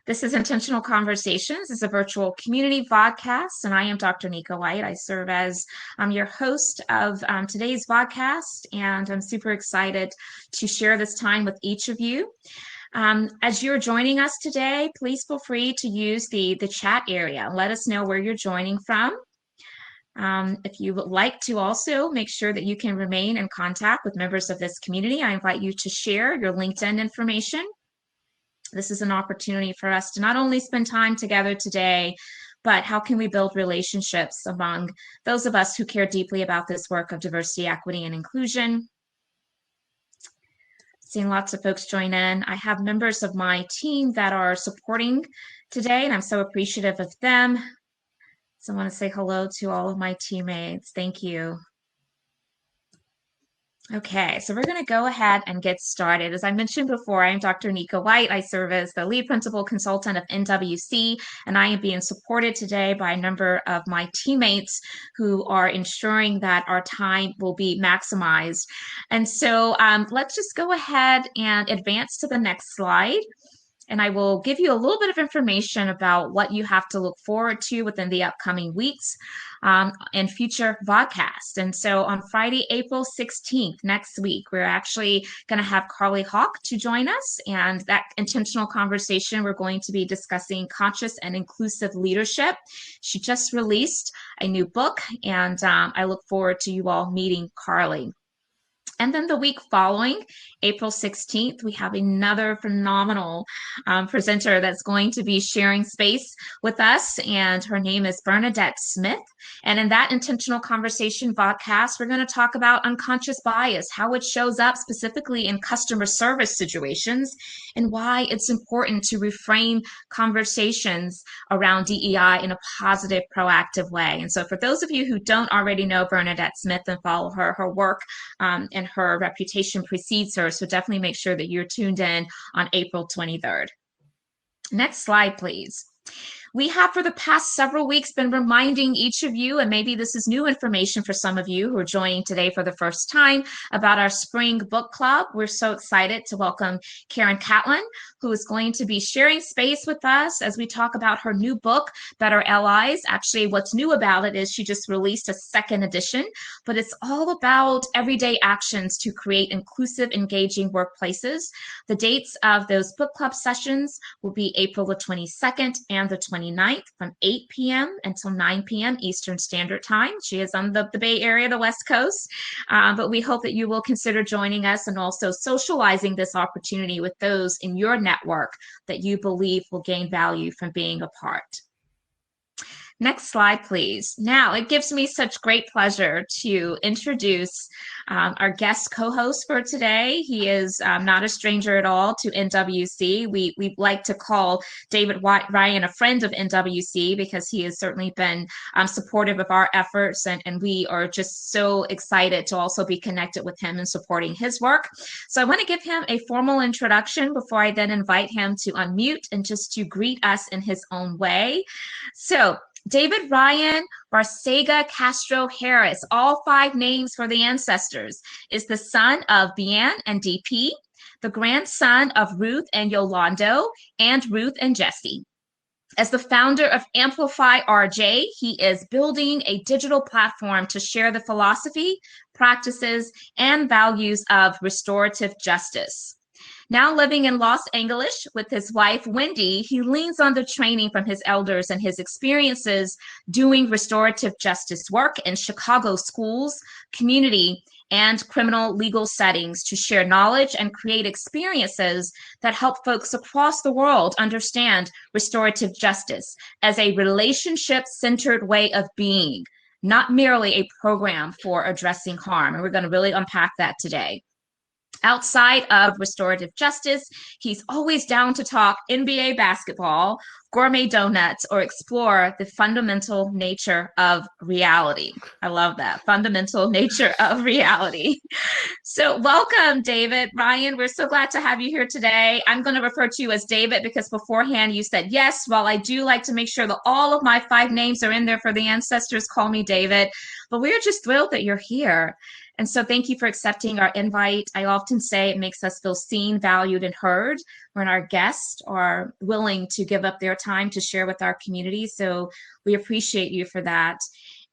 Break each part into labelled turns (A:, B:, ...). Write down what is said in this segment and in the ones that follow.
A: This is Intentional Conversations. It's a virtual community podcast, and I am Dr. Nika White. I serve as your host of today's podcast, and I'm super excited to share this time with each of you. As you're joining us today, please feel free to use the chat area. Let us know where you're joining from. If you would like to also make sure that you can remain in contact with members of this community, I invite you to share your LinkedIn information. This is an opportunity for us to not only spend time together today, but how can we build relationships among those of us who care deeply about this work of diversity, equity, and inclusion. Seeing lots of folks join in. I have members of my team that are supporting today, and I'm so appreciative of them. So I want to say hello to all of my teammates. Thank you. Okay, so we're going to go ahead and get started. As I mentioned before, I'm Dr. Nika White. I serve as the lead principal consultant of NWC, and I am being supported today by a number of my teammates who are ensuring that our time will be maximized. And so let's just go ahead and advance to the next slide. And I will give you a little bit of information about what you have to look forward to within the upcoming weeks and future podcasts. And so on Friday, April 16th, next week, we're actually going to have Carly Hawk to join us. And that intentional conversation, we're going to be discussing conscious and inclusive leadership. She just released a new book, and I look forward to you all meeting Carly. And then the week following, April 16th, we have another phenomenal presenter that's going to be sharing space with us, and her name is Bernadette Smith. And in that intentional conversation podcast, we're going to talk about unconscious bias, how it shows up specifically in customer service situations, and why it's important to reframe conversations around DEI in a positive, proactive way. And so for those of you who don't already know Bernadette Smith and follow her work and her reputation precedes her, so definitely make sure that you're tuned in on April 23rd. Next slide, please. We have for the past several weeks been reminding each of you, and maybe this is new information for some of you who are joining today for the first time, about our spring book club. We're so excited to welcome Karen Catlin, who is going to be sharing space with us as we talk about her new book, Better Allies. Actually, what's new about it is she just released a second edition, but it's all about everyday actions to create inclusive, engaging workplaces. The dates of those book club sessions will be April the 22nd and the 29th from 8 p.m. until 9 p.m. Eastern Standard Time. She is on the Bay Area, the West Coast, but we hope that you will consider joining us and also socializing this opportunity with those in your network that you believe will gain value from being a part. Next slide, please. Now, it gives me such great pleasure to introduce our guest co-host for today. He is not a stranger at all to NWC. We like to call David Ryan a friend of NWC because he has certainly been supportive of our efforts, and we are just so excited to also be connected with him and supporting his work. So I want to give him a formal introduction before I then invite him to unmute and just to greet us in his own way. So, David Ryan Castro-Harris, all 5 names for the ancestors, is the son of Bian and DP, the grandson of Ruth and Yolando, and Ruth and Jesse. As the founder of Amplify RJ, he is building a digital platform to share the philosophy, practices, and values of restorative justice. Now living in Los Angeles with his wife, Wendy, he leans on the training from his elders and his experiences doing restorative justice work in Chicago schools, community, and criminal legal settings to share knowledge and create experiences that help folks across the world understand restorative justice as a relationship-centered way of being, not merely a program for addressing harm. And we're going to really unpack that today. Outside of restorative justice, he's always down to talk NBA basketball, gourmet donuts, or explore the fundamental nature of reality. I love that, fundamental nature of reality. So welcome, David. Ryan, we're so glad to have you here today. I'm going to refer to you as David because beforehand you said yes. While I do like to make sure that all of my 5 names are in there for the ancestors, call me David. But we're just thrilled that you're here. And so thank you for accepting our invite. I often say it makes us feel seen, valued, and heard when our guests are willing to give up their time to share with our community. So we appreciate you for that.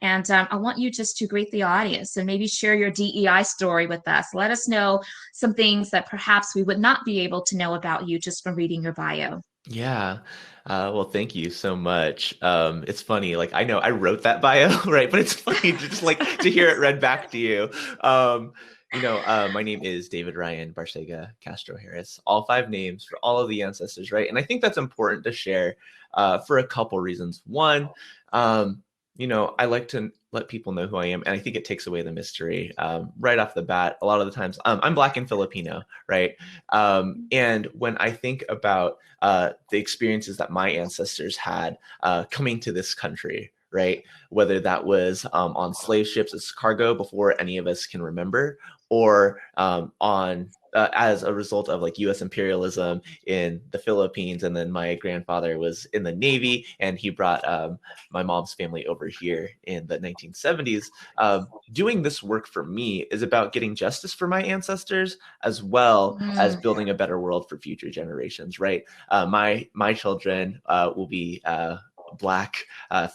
A: And I want you just to greet the audience and maybe share your DEI story with us. Let us know some things that perhaps we would not be able to know about you just from reading your bio.
B: Yeah. Well, thank you so much. It's funny, like I know I wrote that bio, right? But it's funny to just like to hear it read back to you. My name is David Ryan Castro-Harris. All 5 names for all of the ancestors, right? And I think that's important to share for a couple reasons. One, I like to let people know who I am, and I think it takes away the mystery right off the bat. A lot of the times, I'm Black and Filipino, right? And when I think about the experiences that my ancestors had coming to this country, right? Whether that was on slave ships as cargo before any of us can remember, or on as a result of like U.S. imperialism in the Philippines. And then my grandfather was in the Navy, and he brought my mom's family over here in the 1970s. Doing this work for me is about getting justice for my ancestors, as well as building a better world for future generations, right? My children will be Black,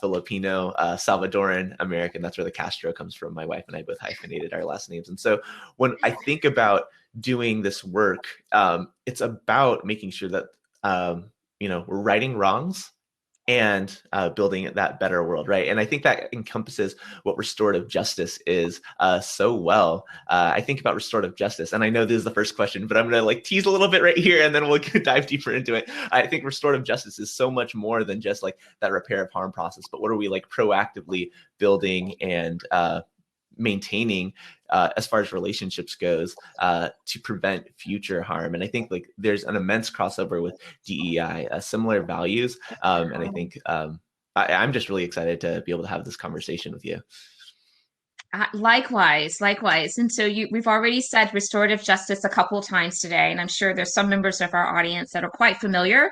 B: Filipino, Salvadoran American. That's where the Castro comes from. My wife and I both hyphenated our last names. And so when I think about doing this work, it's about making sure that, we're righting wrongs and building that better world, right? And I think that encompasses what restorative justice is so well. I think about restorative justice, and I know this is the first question, but I'm going to like tease a little bit right here, and then we'll dive deeper into it. I think restorative justice is so much more than just like that repair of harm process, but what are we like proactively building and maintaining as far as relationships goes to prevent future harm. And I think like there's an immense crossover with DEI, similar values. And I think I'm just really excited to be able to have this conversation with you.
A: Likewise. And so we've already said restorative justice a couple of times today, and I'm sure there's some members of our audience that are quite familiar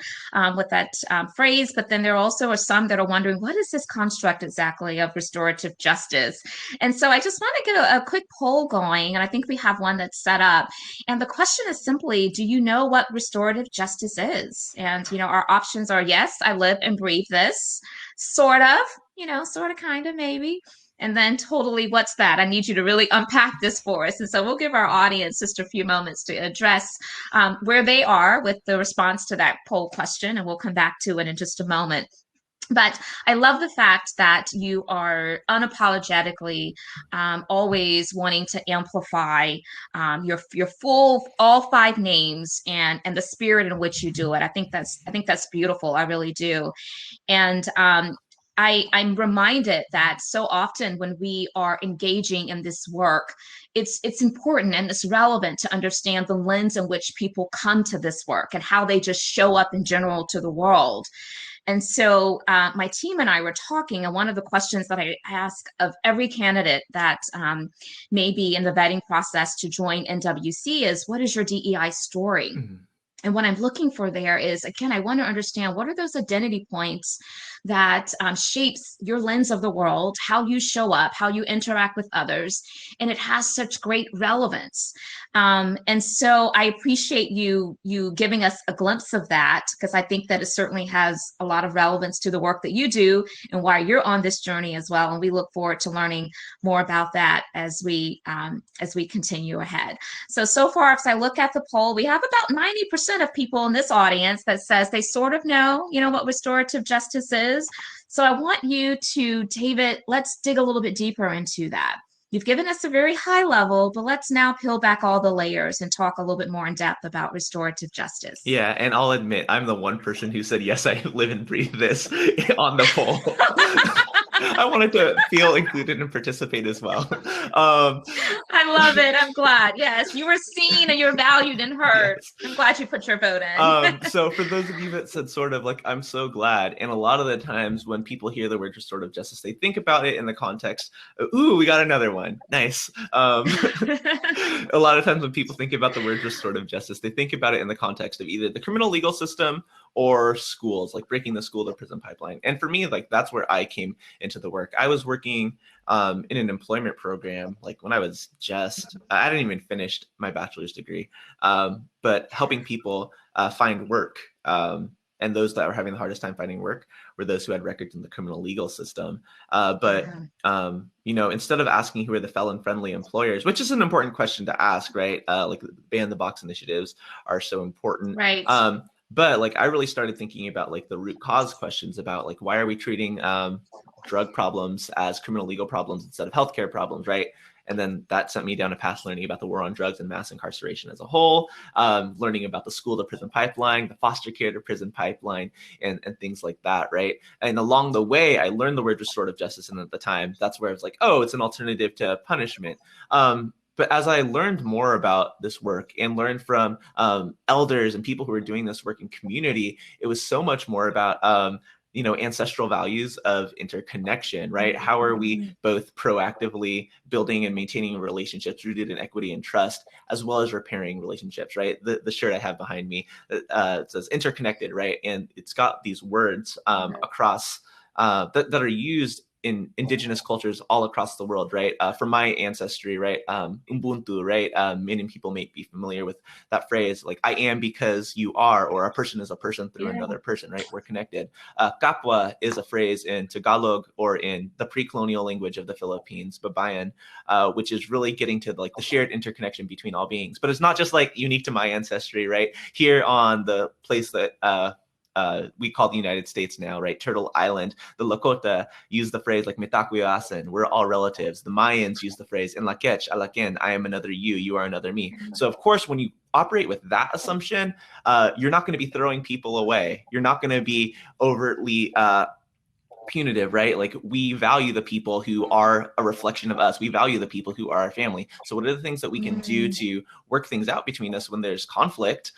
A: with that phrase, but then there also are some that are wondering, what is this construct exactly of restorative justice? And so I just want to get a quick poll going, and I think we have one that's set up. And the question is simply, do you know what restorative justice is? And, our options are yes, I live and breathe this, sort of, sort of, kind of, maybe. And then totally, what's that? I need you to really unpack this for us. And so we'll give our audience just a few moments to address where they are with the response to that poll question, and we'll come back to it in just a moment. But I love the fact that you are unapologetically always wanting to amplify your full all 5 names and the spirit in which you do it. I think that's beautiful. I really do. And I'm reminded that so often when we are engaging in this work, it's important and it's relevant to understand the lens in which people come to this work and how they just show up in general to the world. And so my team and I were talking, and one of the questions that I ask of every candidate that may be in the vetting process to join NWC is, what is your DEI story? Mm-hmm. And what I'm looking for there is, again, I want to understand what are those identity points that shapes your lens of the world, how you show up, how you interact with others. And it has such great relevance. And so I appreciate you giving us a glimpse of that, because I think that it certainly has a lot of relevance to the work that you do and why you're on this journey as well. And we look forward to learning more about that as we continue ahead. So far, as I look at the poll, we have about 90% of people in this audience that says they sort of know, what restorative justice is. So I want you to, David, let's dig a little bit deeper into that. You've given us a very high level, but let's now peel back all the layers and talk a little bit more in depth about restorative justice.
B: Yeah, and I'll admit, I'm the one person who said, yes, I live and breathe this on the poll. I wanted to feel included and participate as well.
A: I love it. I'm glad. Yes, you were seen and you're valued and heard. Yes. I'm glad you put your vote in.
B: So for those of you that said sort of, like, I'm so glad. And a lot of the times when people hear the word restorative justice, they think about it in the context of, ooh, we got another one. Nice. A lot of times when people think about the word restorative justice, they think about it in the context of either the criminal legal system or schools, like breaking the school to prison pipeline. And for me, like that's where I came into the work. I was working in an employment program, like when I was I didn't even finish my bachelor's degree, but helping people find work. And those that were having the hardest time finding work were those who had records in the criminal legal system. Instead of asking who are the felon-friendly employers, which is an important question to ask, right? Like ban the box initiatives are so important.
A: Right.
B: But like I really started thinking about like the root cause questions about like why are we treating drug problems as criminal legal problems instead of healthcare problems, right? And then that sent me down a path learning about the war on drugs and mass incarceration as a whole, learning about the school to prison pipeline, the foster care to prison pipeline, and things like that, right? And along the way, I learned the word restorative justice. And at the time, that's where I was like, oh, it's an alternative to punishment. But as I learned more about this work and learned from elders and people who were doing this work in community, it was so much more about ancestral values of interconnection, right? How are we both proactively building and maintaining relationships rooted in equity and trust, as well as repairing relationships, right? The shirt I have behind me, it says interconnected, right? And it's got these words across that are used in indigenous cultures all across the world, right? For my ancestry, right? Ubuntu, right? Many people may be familiar with that phrase, like I am because you are, or a person is a person through another person, right? We're connected. Kapwa is a phrase in Tagalog or in the pre-colonial language of the Philippines, Babayan, which is really getting to like the shared interconnection between all beings. But it's not just like unique to my ancestry, right? Here on the place that we call the United States now, right? Turtle Island. The Lakota use the phrase like Mitakuyasan, we're all relatives. The Mayans use the phrase in Lakech, Alaken, I am another you, you are another me. So of course, when you operate with that assumption, you're not going to be throwing people away. You're not going to be overtly punitive, right? Like we value the people who are a reflection of us. We value the people who are our family. So what are the things that we can do to work things out between us when there's conflict,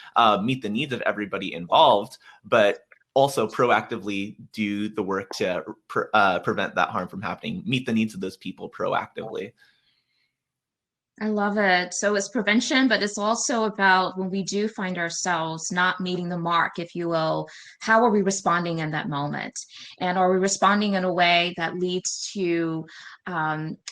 B: meet the needs of everybody involved, but also proactively do the work to prevent that harm from happening, meet the needs of those people proactively.
A: I love it. So it's prevention, but it's also about when we do find ourselves not meeting the mark, if you will, how are we responding in that moment? And are we responding in a way that leads to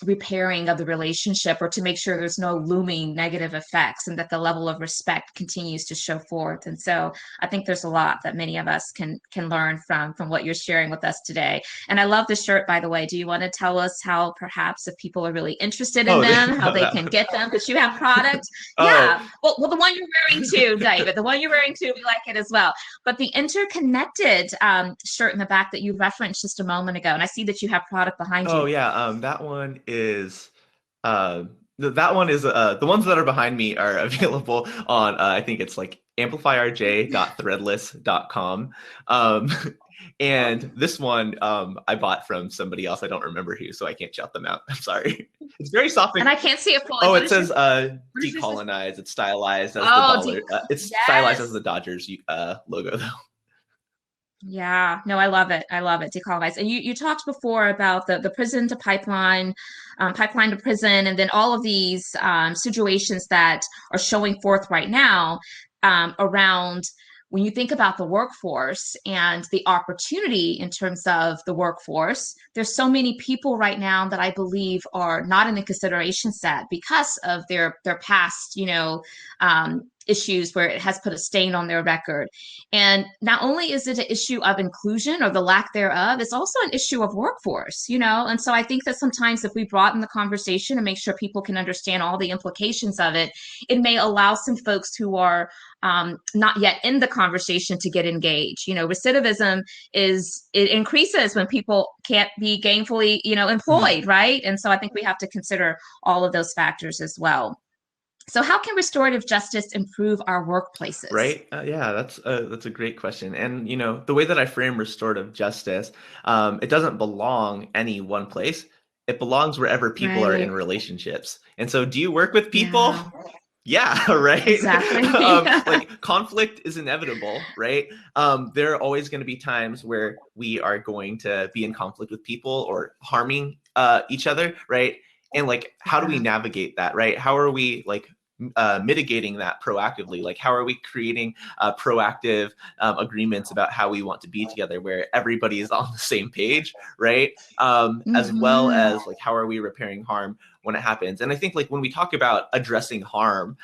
A: repairing of the relationship, or to make sure there's no looming negative effects and that the level of respect continues to show forth? And so I think there's a lot that many of us can learn from what you're sharing with us today. And I love the shirt, by the way. Do you want to tell us how perhaps if people are really interested in them, how they can get them? Because you have product. Yeah. Well, the one you're wearing too, David, the one you're wearing too, we like it as well. But the interconnected shirt in the back that you referenced just a moment ago, and I see that you have product behind you.
B: Oh yeah, that one is that one is the ones that are behind me are available on I think it's like amplifyrj.threadless.com. And this one I bought from somebody else. I don't remember who, so I can't shout them out. I'm sorry. It's very soft.
A: And I can't see it fully.
B: Oh, it says decolonized. It's stylized as the dollar. It's stylized as the Dodgers logo though.
A: Yeah, no, I love it. I love it. Decolonize. And you talked before about the prison to pipeline, pipeline to prison, and then all of these situations that are showing forth right now around when you think about the workforce and the opportunity in terms of the workforce. There's so many people right now that I believe are not in the consideration set because of their past, issues where it has put a stain on their record. And not only is it an issue of inclusion or the lack thereof, it's also an issue of workforce, and so I think that sometimes if we broaden the conversation and make sure people can understand all the implications of it, it may allow some folks who are not yet in the conversation to get engaged. Recidivism it increases when people can't be gainfully, employed, right? And so I think we have to consider all of those factors as well. So how can restorative justice improve our workplaces?
B: Right. Yeah, that's a great question. And, the way that I frame restorative justice, it doesn't belong any one place. It belongs wherever people are in relationships. And so do you work with people? Yeah, right.
A: Exactly.
B: Like conflict is inevitable, right? There are always going to be times where we are going to be in conflict with people or harming each other, right? And like, how do we navigate that, right? How are we like mitigating that proactively? Like, how are we creating proactive agreements about how we want to be together, where everybody is on the same page, right? As well as like, how are we repairing harm when it happens? And I think like when we talk about addressing harm,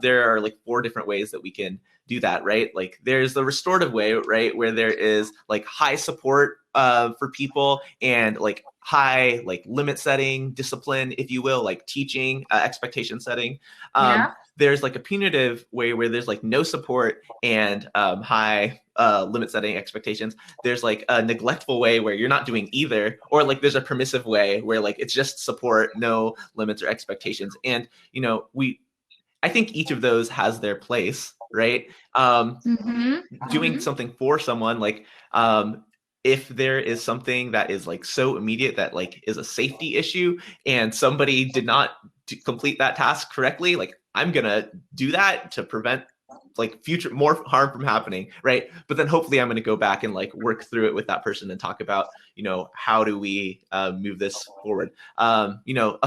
B: there are like 4 different ways that we can do that, right? Like there's the restorative way, right, where there is like high support for people and like high like limit setting, discipline, if you will, like teaching, expectation setting.
A: Yeah.
B: There's like a punitive way where there's like no support and high limit setting expectations. There's like a neglectful way where you're not doing either, or like there's a permissive way where like it's just support, no limits or expectations. And you know, I think each of those has their place, right? Doing something for someone, like if there is something that is like so immediate that like is a safety issue and somebody did not complete that task correctly, like I'm gonna do that to prevent like future more harm from happening, right? But then hopefully I'm going to go back and like work through it with that person and talk about, you know, how do we move this forward? You know,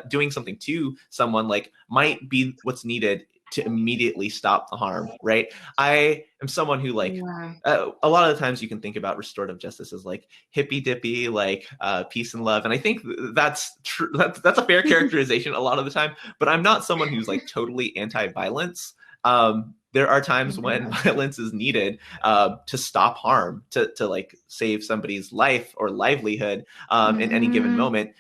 B: doing something to someone like might be what's needed to immediately stop the harm, right? I am someone who like a lot of the times you can think about restorative justice as like hippy dippy, like peace and love, and I think that's true. That's a fair characterization a lot of the time. But I'm not someone who's like totally anti-violence. There are times when violence is needed to stop harm, to like save somebody's life or livelihood in any given moment.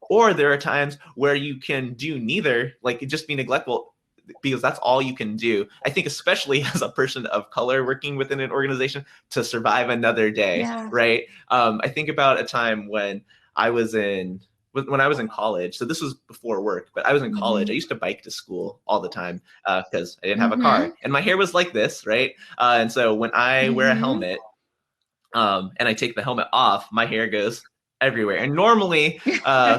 B: Or there are times where you can do neither, like just be neglectful, because that's all you can do. I think especially as a person of color working within an organization to survive another day, right? I think about a time when I was in college. So this was before work, but I was in college. I used to bike to school all the time because I didn't have a car, and my hair was like this, right? And so when I wear a helmet and I take the helmet off, my hair goes everywhere. And normally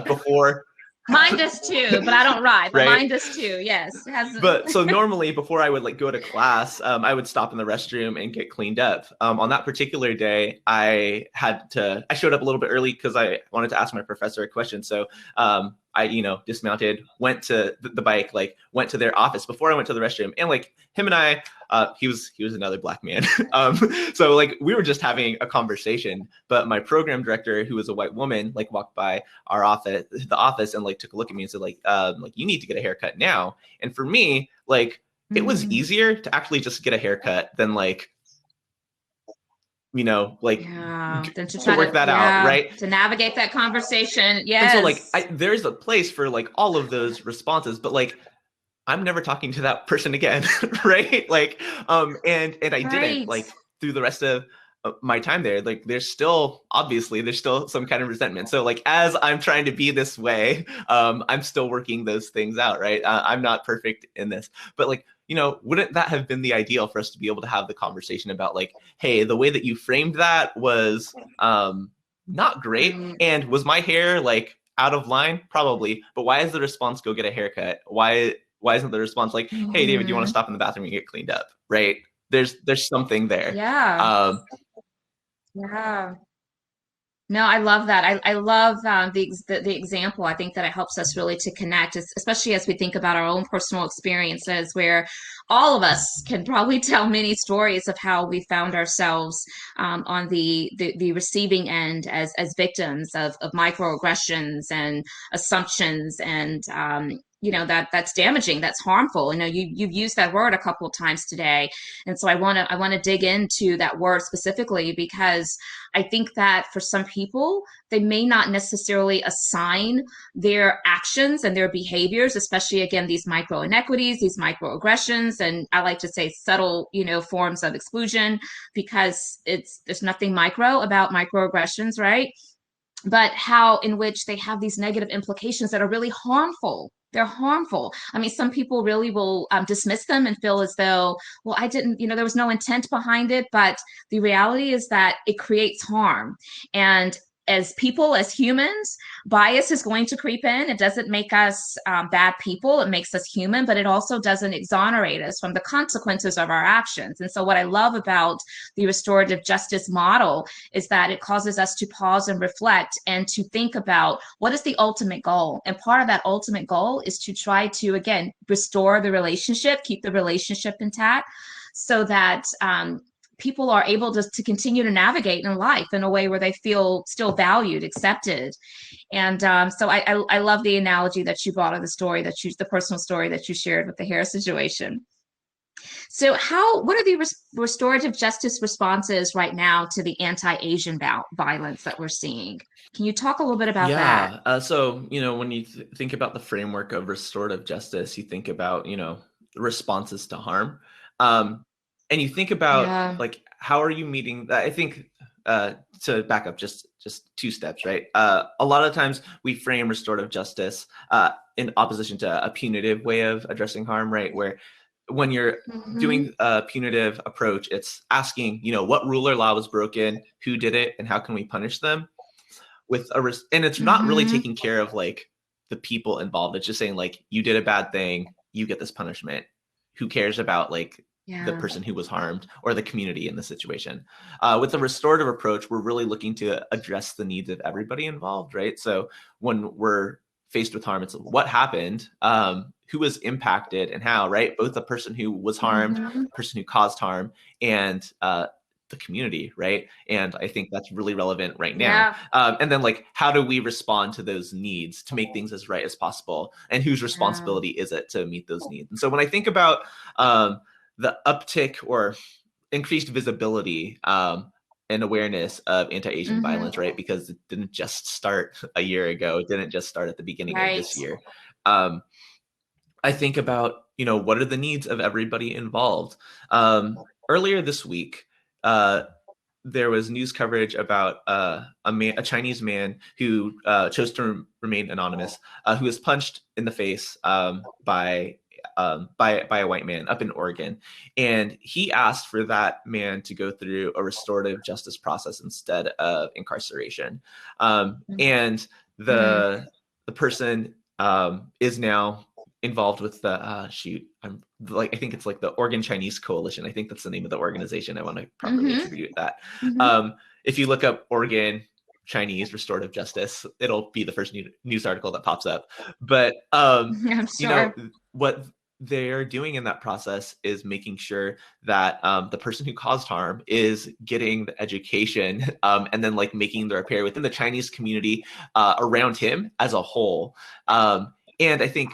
B: before
A: mine does too, but I don't ride. But
B: right?
A: Mine does too. Yes.
B: But so normally before I would like go to class, I would stop in the restroom and get cleaned up. On that particular day, I showed up a little bit early because I wanted to ask my professor a question. So I, you know, dismounted, went to the bike, like went to their office before I went to the restroom, and like him and I, he was another Black man. So like we were just having a conversation, but my program director, who was a white woman, like walked by the office and like took a look at me and said like you need to get a haircut now. And for me, like it was easier to actually just get a haircut than like, you know, like to work that out, right?
A: To navigate that conversation. Yes.
B: And so like there's a place for like all of those responses, but like I'm never talking to that person again, right? Like and I didn't, like through the rest of my time there, like there's still some kind of resentment. So like as I'm trying to be this way, I'm still working those things out, right? I'm not perfect in this, but like, you know, wouldn't that have been the ideal for us to be able to have the conversation about like, hey, the way that you framed that was not great, and was my hair like out of line? Probably, but why is the response go get a haircut? Why isn't the response like, hey, David, you want to stop in the bathroom and get cleaned up, right? There's something there.
A: Yeah. No, I love that. I love the example. I think that it helps us really to connect, especially as we think about our own personal experiences, where all of us can probably tell many stories of how we found ourselves on the receiving end as victims of microaggressions and assumptions, and you know, that's damaging, that's harmful. You know, you've used that word a couple of times today, and so I want to dig into that word specifically, because I think that for some people, they may not necessarily assign their actions and their behaviors, especially again, these micro inequities, these microaggressions, and I like to say subtle, you know, forms of exclusion, because there's nothing micro about microaggressions, right? But how in which they have these negative implications that are really harmful. They're harmful. I mean, some people really will dismiss them and feel as though, well, I didn't, you know, there was no intent behind it. But the reality is that it creates harm. And as people, as humans, bias is going to creep in. It doesn't make us bad people. It makes us human, but it also doesn't exonerate us from the consequences of our actions. And so what I love about the restorative justice model is that it causes us to pause and reflect and to think about what is the ultimate goal. And part of that ultimate goal is to try to, again, restore the relationship, keep the relationship intact so that people are able to continue to navigate in life in a way where they feel still valued, accepted. And so I love the analogy that you brought of the personal story that you shared with the hair situation. So what are the restorative justice responses right now to the anti-Asian violence that we're seeing? Can you talk a little bit about that?
B: So, when you think about the framework of restorative justice, you think about, responses to harm. And you think about like, how are you meeting that? I think to back up just 2 steps, right? A lot of times we frame restorative justice in opposition to a punitive way of addressing harm, right? Where when you're doing a punitive approach, it's asking, what rule or law was broken, who did it, and how can we punish them? And it's not really taking care of like the people involved. It's just saying like, you did a bad thing, you get this punishment. Who cares about like the person who was harmed or the community in the situation? With the restorative approach, we're really looking to address the needs of everybody involved, right? So when we're faced with harm, it's what happened, who was impacted and how, right? Both the person who was harmed, the person who caused harm, and the community, right? And I think that's really relevant right now. And then like, how do we respond to those needs to make things as right as possible? And whose responsibility is it to meet those needs? And so when I think about the uptick or increased visibility and awareness of anti-Asian violence, right? Because it didn't just start a year ago. It didn't just start at the beginning of this year. I think about, what are the needs of everybody involved? Earlier this week, there was news coverage about a Chinese man who chose to remain anonymous, who was punched in the face by a white man up in Oregon. And he asked for that man to go through a restorative justice process instead of incarceration. And the person is now involved with the I think it's like the Oregon Chinese Coalition. I think that's the name of the organization. I want to properly attribute that. If you look up Oregon Chinese Restorative Justice, it'll be the first news article that pops up. But
A: I'm sure.
B: What they're doing in that process is making sure that the person who caused harm is getting the education and then like making the repair within the Chinese community around him as a whole. And I think,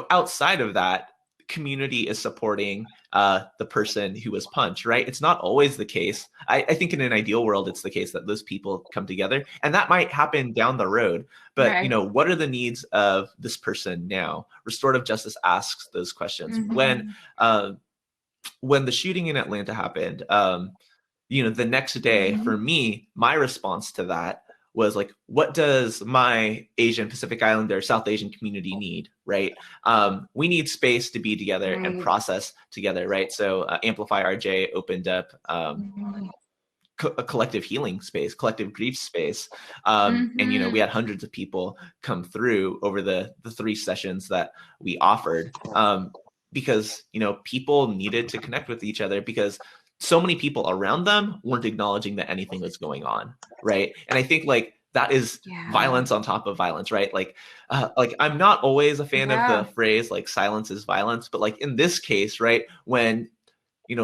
B: outside of that, community is supporting the person who was punched, right? It's not always the case. I think in an ideal world, it's the case that those people come together, and that might happen down the road. But, what are the needs of this person now? Restorative justice asks those questions. When the shooting in Atlanta happened, the next day for me, my response to that was like, what does my Asian Pacific Islander South Asian community need, right? We need space to be together and process together, right? So Amplify RJ opened up a collective healing space, collective grief space. And, we had hundreds of people come through over the 3 sessions that we offered because, people needed to connect with each other because so many people around them weren't acknowledging that anything was going on, right? And I think like that is violence on top of violence, right? Like I'm not always a fan of the phrase like silence is violence, but like in this case, right, when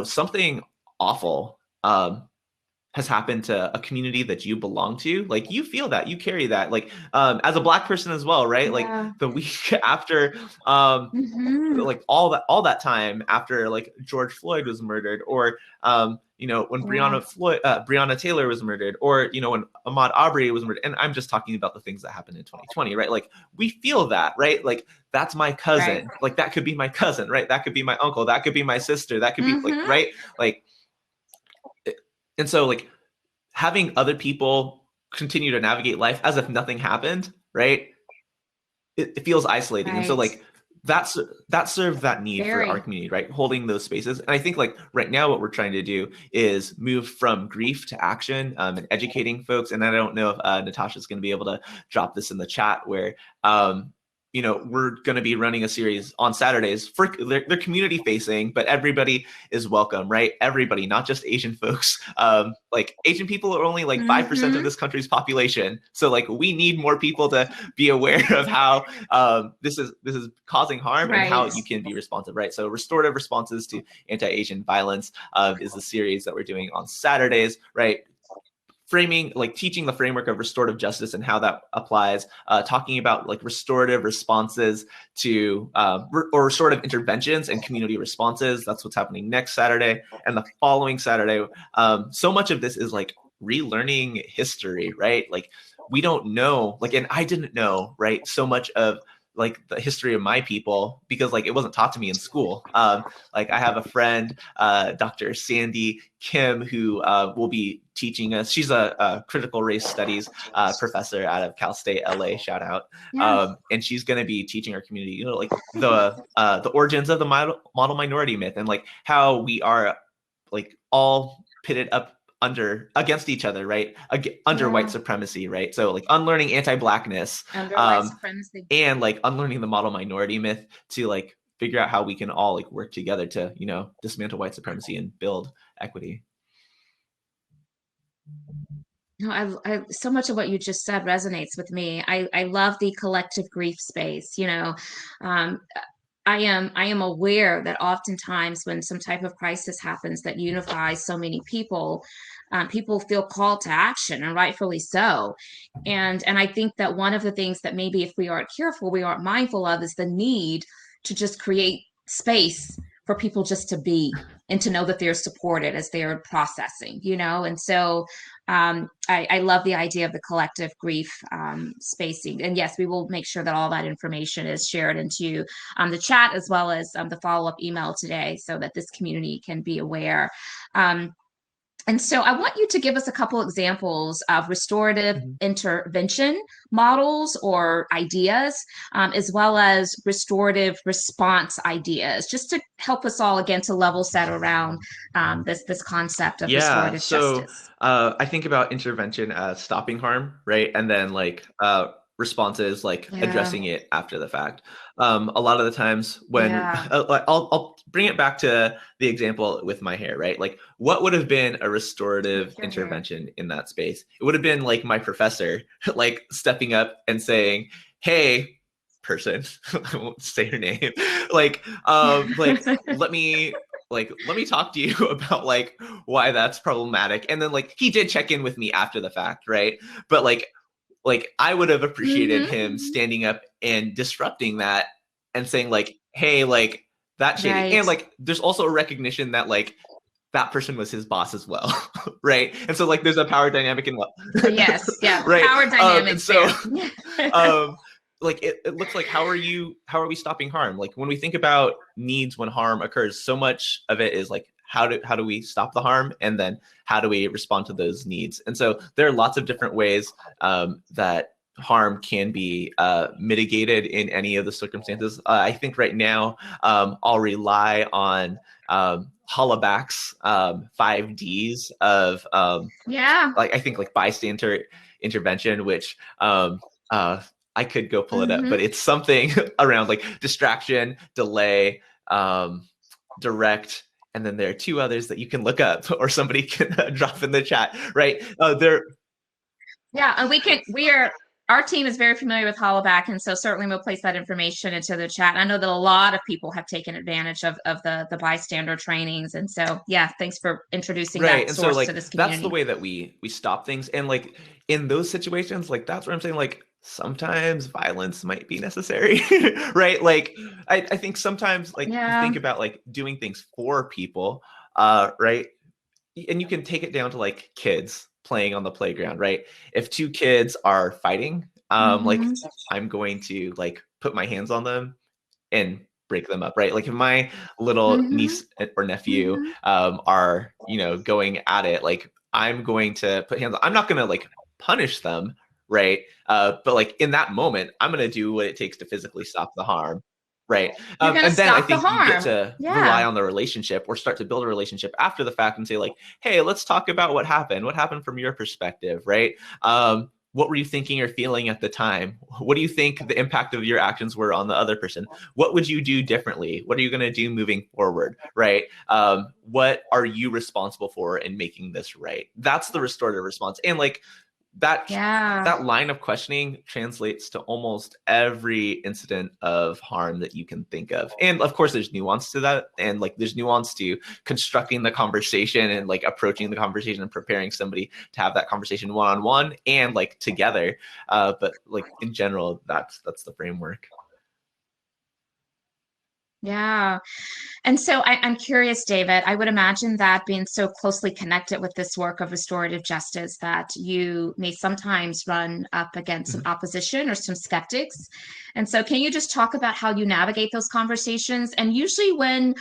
B: something awful has happened to a community that you belong to, like you feel that, you carry that, like as a Black person as well, right? Like the week after like all that time after like George Floyd was murdered, or when Breonna Taylor was murdered, or when Ahmaud Arbery was murdered, and I'm just talking about the things that happened in 2020, right? Like we feel that, right? Like that's my cousin, like that could be my cousin, right? That could be my uncle, that could be my sister, that could be like, right? Like, and so like having other people continue to navigate life as if nothing happened, right? It feels isolating. And so like that served that need for our
A: Very.
B: community, right? Holding those spaces. And I think like right now, what we're trying to do is move from grief to action, and educating folks. And I don't know if Natasha's going to be able to drop this in the chat where, we're going to be running a series on Saturdays for they're community facing, but everybody is welcome, right? Everybody, not just Asian folks. Like Asian people are only like 5% of this country's population. So like we need more people to be aware of how this is causing harm and how you can be responsive, right? So restorative responses to anti-Asian violence is the series that we're doing on Saturdays, right? Framing, like teaching the framework of restorative justice and how that applies, talking about like restorative responses to or restorative interventions and community responses. That's what's happening next Saturday. And the following Saturday, so much of this is like relearning history, right? Like we don't know, like, and I didn't know, right? So much of like the history of my people because like it wasn't taught to me in school. Like I have a friend, Dr. Sandy Kim, who will be teaching us. She's a critical race studies professor out of Cal State LA. Shout out. And she's going to be teaching our community, like the origins of the model minority myth and like how we are like all pitted up against each other, right? Under white supremacy, right? So like unlearning anti-Blackness,
A: under white supremacy,
B: and like unlearning the model minority myth to like figure out how we can all like work together to, dismantle white supremacy and build equity.
A: No, I so much of what you just said resonates with me. I love the collective grief space. I am aware that oftentimes when some type of crisis happens that unifies so many people, people feel called to action, and rightfully so. And I think that one of the things that maybe if we aren't careful, we aren't mindful of is the need to just create space for people just to be and to know that they're supported as they're processing, And so I love the idea of the collective grief spacing. And yes, we will make sure that all that information is shared into the chat as well as the follow-up email today so that this community can be aware. And so I want you to give us a couple examples of restorative intervention models or ideas, as well as restorative response ideas, just to help us all again to level set around this concept of restorative justice.
B: I think about intervention as stopping harm, right? And then like responses like addressing it after the fact. A lot of the times when I'll bring it back to the example with my hair, right? Like what would have been a restorative intervention in that space? It would have been like my professor, like stepping up and saying, hey, person, I won't say her name, like let me talk to you about like why that's problematic. And then like he did check in with me after the fact, right? But like I would have appreciated him standing up and disrupting that and saying like, hey, like that's shady. Right. And like there's also a recognition that like that person was his boss as well. Right. And so like there's a power dynamic in
A: yes, yeah. Right. Power dynamic.
B: And so like it looks like how are we stopping harm? Like when we think about needs when harm occurs, so much of it is like how do we stop the harm, and then how do we respond to those needs? And so there are lots of different ways that harm can be mitigated in any of the circumstances. I think right now I'll rely on Hollaback's 5Ds of like I think like bystander intervention, which I could go pull it up, but it's something around like distraction, delay, direct, and then there are two others that you can look up or somebody can drop in the chat, right?
A: Yeah, and our team is very familiar with Hollaback, and so certainly we'll place that information into the chat. I know that a lot of people have taken advantage of the bystander trainings, and so yeah, thanks for introducing that source to this community.
B: That's the way that we stop things, and like in those situations, like that's what I'm saying, like sometimes violence might be necessary, right? Like I think sometimes like you think about like doing things for people, right? And you can take it down to like kids playing on the playground, right? If two kids are fighting, like I'm going to like put my hands on them and break them up, right? Like if my little niece or nephew are, going at it, like I'm going to put hands on, I'm not going to like punish them, right? But like in that moment, I'm going to do what it takes to physically stop the harm, right?
A: You're going to
B: And then I
A: stop the
B: think you get
A: harm.
B: to rely
A: Yeah.
B: on the relationship or start to build a relationship after the fact and say like, hey, let's talk about what happened. What happened from your perspective, right? What were you thinking or feeling at the time? What do you think the impact of your actions were on the other person? What would you do differently? What are you going to do moving forward, right? What are you responsible for in making this right? That's the restorative response. And like that
A: Yeah.
B: that line of questioning translates to almost every incident of harm that you can think of. And of course, there's nuance to that. And like there's nuance to constructing the conversation and like approaching the conversation and preparing somebody to have that conversation one-on-one and like together. But like in general, that's the framework.
A: Yeah. And so I'm curious, David, I would imagine that being so closely connected with this work of restorative justice, that you may sometimes run up against some opposition or some skeptics. And so can you just talk about how you navigate those conversations? And usually when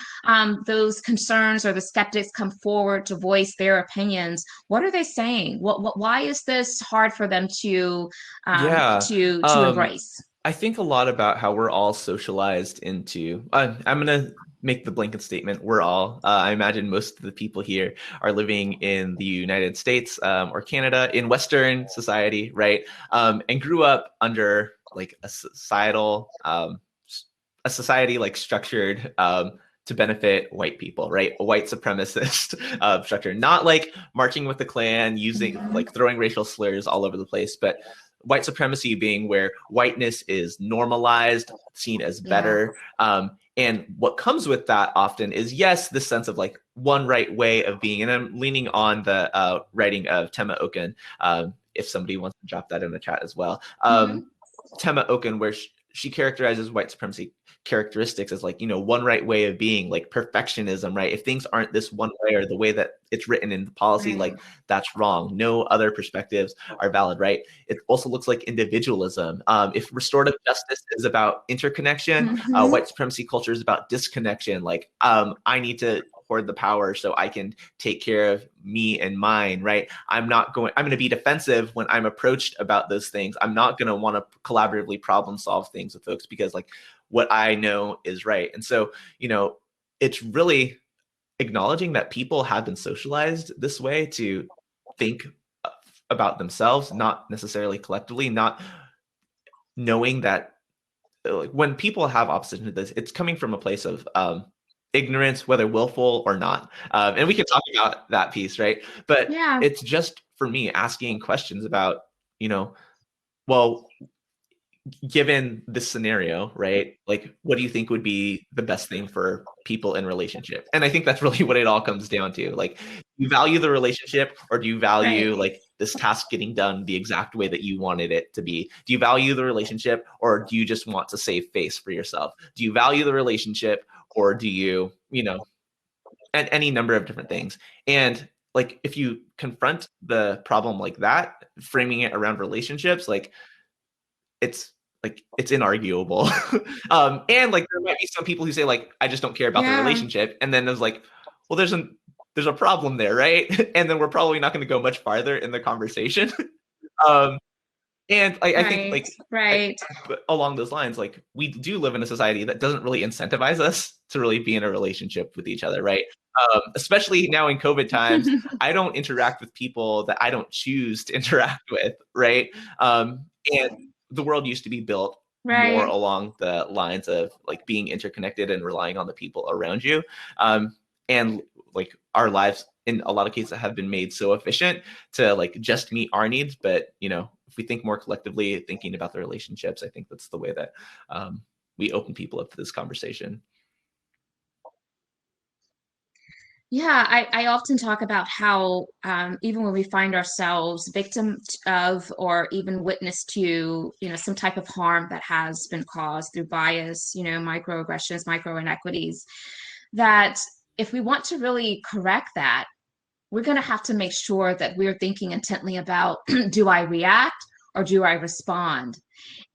A: those concerns or the skeptics come forward to voice their opinions, what are they saying? Why is this hard for them
B: Yeah.
A: to embrace?
B: I think a lot about how we're all socialized into, I'm going to make the blanket statement, we're all. I imagine most of the people here are living in the United States or Canada in Western society, right? And grew up under like a societal, a society like structured to benefit white people, right? A white supremacist structure, not like marching with the Klan, using like throwing racial slurs all over the place, but white supremacy being where whiteness is normalized, seen as better. And what comes with that often is, yes, the sense of like one right way of being. And I'm leaning on the writing of Tema Okun, if somebody wants to drop that in the chat as well. Tema Okun, where she characterizes white supremacy characteristics as like, you know, one right way of being, like perfectionism, right? If things aren't this one way or the way that it's written in the policy, like that's wrong. No other perspectives are valid, right? It also looks like individualism. If restorative justice is about interconnection, white supremacy culture is about disconnection. Like I need to hoard the power so I can take care of me and mine, right? I'm going to be defensive when I'm approached about those things. I'm not going to want to collaboratively problem solve things with folks because like what I know is right. And so, you know, it's really acknowledging that people have been socialized this way to think about themselves, not necessarily collectively, not knowing that like when people have opposition to this, it's coming from a place of ignorance, whether willful or not. And we can talk about that piece, right? But it's just for me asking questions about, you know, well, given this scenario, right? Like, what do you think would be the best thing for people in relationship? And I think that's really what it all comes down to. Like, do you value the relationship or do you value like this task getting done the exact way that you wanted it to be? Do you value the relationship or do you just want to save face for yourself? Do you value the relationship or do you, you know, and any number of different things. And like, if you confront the problem like that, framing it around relationships, like it's inarguable. And like there might be some people who say like, I just don't care about the relationship. And then there's like, well, there's a problem there, right? And then we're probably not going to go much farther in the conversation. And I think like along those lines, like we do live in a society that doesn't really incentivize us to really be in a relationship with each other, right? Especially now in COVID times, I don't interact with people that I don't choose to interact with, right? And the world used to be built more along the lines of like being interconnected and relying on the people around you. And like our lives in a lot of cases have been made so efficient to like just meet our needs. But, you know, if we think more collectively, thinking about the relationships, I think that's the way that we open people up to this conversation.
A: Yeah, I often talk about how even when we find ourselves victims of or even witness to, you know, some type of harm that has been caused through bias, you know, microaggressions, micro inequities, that if we want to really correct that, we're going to have to make sure that we're thinking intently about, do I react or do I respond?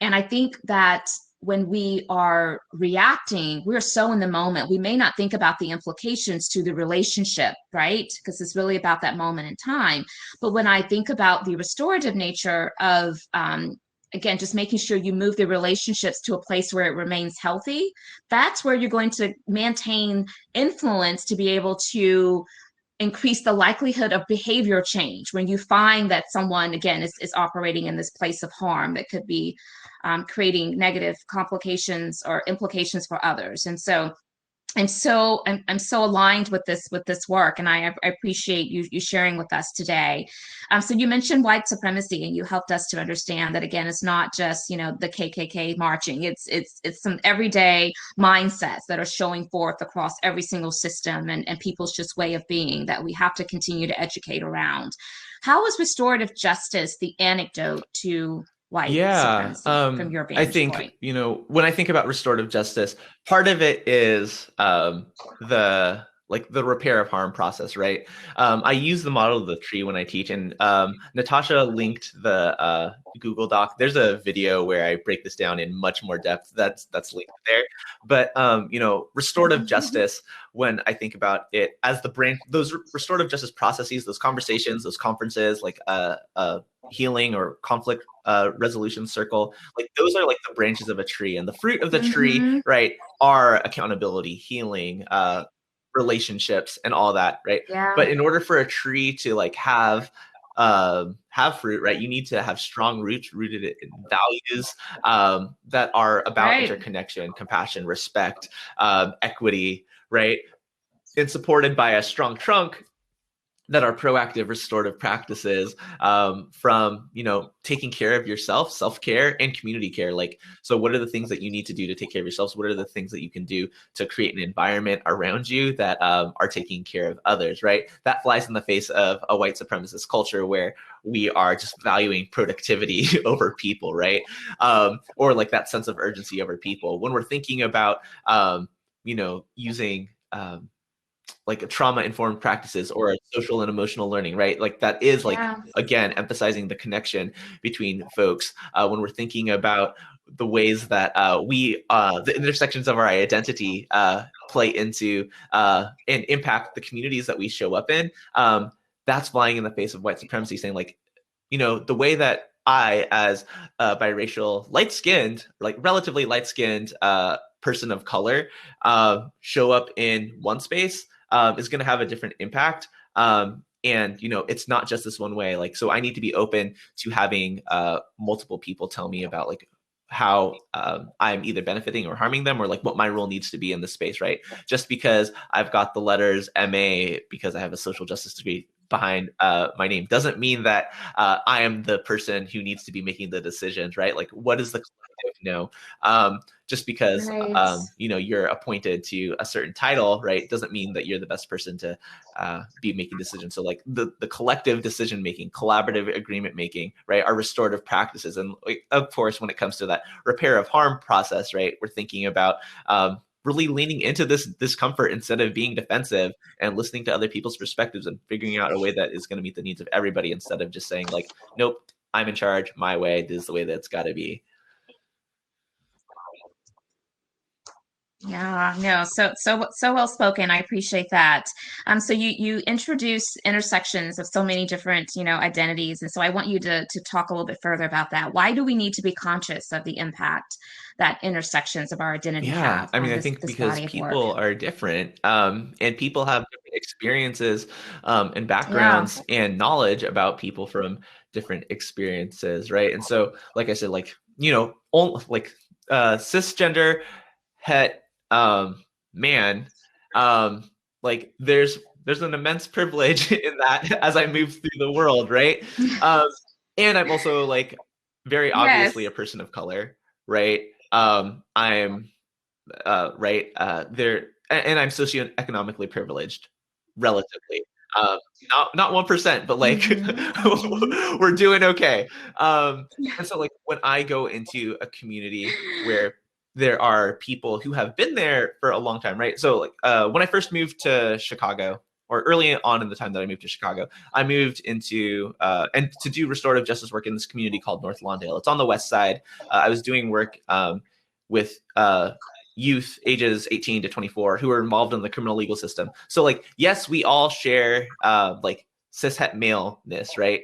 A: And I think that when we are reacting, we're so in the moment, we may not think about the implications to the relationship, right? Because it's really about that moment in time. But when I think about the restorative nature of again, just making sure you move the relationships to a place where it remains healthy, that's where you're going to maintain influence to be able to increase the likelihood of behavior change when you find that someone, again, is operating in this place of harm that could be creating negative complications or implications for others. And so I'm so aligned with this work, and I appreciate you sharing with us today. So you mentioned white supremacy, and you helped us to understand that, again, it's not just, you know, the KKK marching. It's some everyday mindsets that are showing forth across every single system and people's just way of being that we have to continue to educate around. How is restorative justice the antidote to white
B: Yeah,
A: supremacy from your
B: I
A: vantage
B: think,
A: point?
B: when I think about restorative justice, part of it is the repair of harm process, right? I use the model of the tree when I teach, and Natasha linked the Google Doc. There's a video where I break this down in much more depth. That's linked there. But restorative justice, when I think about it as the branch, those restorative justice processes, those conversations, those conferences, like healing or conflict resolution circle, like those are like the branches of a tree, and the fruit of the tree,
A: Mm-hmm.
B: right, are accountability, healing, relationships, and all that, right?
A: Yeah.
B: But in order for a tree to like have fruit, right, you need to have strong roots rooted in values that are about
A: Right.
B: interconnection, compassion, respect, equity, right, and supported by a strong trunk that are proactive restorative practices, from taking care of yourself, self-care, and community care. Like, so what are the things that you need to do to take care of yourselves? What are the things that you can do to create an environment around you that are taking care of others, right? That flies in the face of a white supremacist culture where we are just valuing productivity over people, right? Or like that sense of urgency over people when we're thinking about using like a trauma-informed practices or social and emotional learning, right? Like that is like,
A: Yeah.
B: again, emphasizing the connection between folks when we're thinking about the ways that the intersections of our identity play into and impact the communities that we show up in. That's flying in the face of white supremacy, saying like, the way that I, as a biracial, light-skinned, like relatively light-skinned person of color, show up in one space is going to have a different impact. And it's not just this one way. Like, so I need to be open to having multiple people tell me about like how I'm either benefiting or harming them, or like what my role needs to be in the space, right? Just because I've got the letters MA because I have a social justice degree behind my name doesn't mean that I am the person who needs to be making the decisions, right? Like, what is the collective know? Just because
A: Right.
B: you're appointed to a certain title, right, doesn't mean that you're the best person to be making decisions. So like the collective decision making, collaborative agreement making, right, are restorative practices. And like, of course, when it comes to that repair of harm process, right, we're thinking about really leaning into this discomfort instead of being defensive, and listening to other people's perspectives and figuring out a way that is going to meet the needs of everybody, instead of just saying like, nope, I'm in charge, my way, this is the way that it's got to be.
A: Yeah, no, so well spoken. I appreciate that. So you introduce intersections of so many different, identities, and so I want you to talk a little bit further about that. Why do we need to be conscious of the impact that intersections of our identity
B: Yeah,
A: have
B: I mean,
A: on
B: I
A: this
B: think
A: this
B: because
A: body of work?
B: people are different, and people have different experiences and
A: Yeah.
B: backgrounds and knowledge about people from different experiences, right? And so, like I said, like like cisgender het man, like there's an immense privilege in that as I move through the world, right? Um, and I'm also like very obviously
A: Yes.
B: a person of color, right? I'm right? There, and I'm socioeconomically privileged, relatively. Um, not 1%, but like
A: Hmm. Hmm.
B: we're doing okay. And so, like when I go into a community where there are people who have been there for a long time, right? So, like when I first moved to Chicago, or early on in the time that I moved to Chicago, I moved into and to do restorative justice work in this community called North Lawndale. It's on the west side. I was doing work with youth ages 18 to 24 who are involved in the criminal legal system. So like, yes, we all share like cishet maleness, right?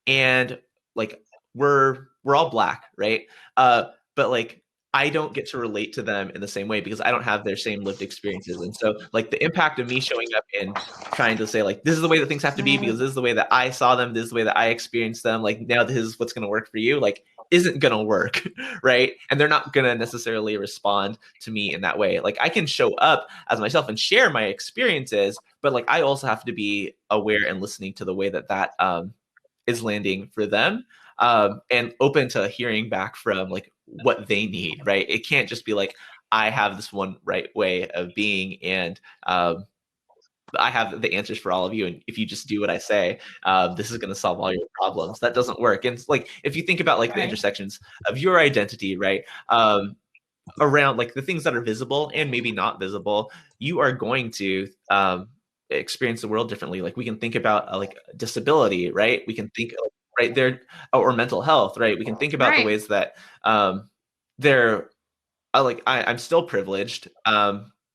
B: And like we're we're all Black, right? But like I don't get to relate to them in the same way because I don't have their same lived experiences. And so like the impact of me showing up and trying to say like, this is the way that things have to be because this is the way that I saw them, this is the way that I experienced them. Like now this is what's going to work for you. Like isn't going to work, right? And they're not going to necessarily respond to me in that way. Like I can show up as myself and share my experiences, but like I also have to be aware and listening to the way that that is landing for them, and open to hearing back from like what they need, right? It can't just be like, I have this one right way of being and I have the answers for all of you. And if you just do what I say, this is going to solve all your problems. That doesn't work. And it's like, if you think about like the intersections of your identity, right? Around like the things that are visible and maybe not visible, you are going to experience the world differently. Like we can think about like disability, right? We can think right there, or mental health, right? We can think about the ways that they're like I'm still privileged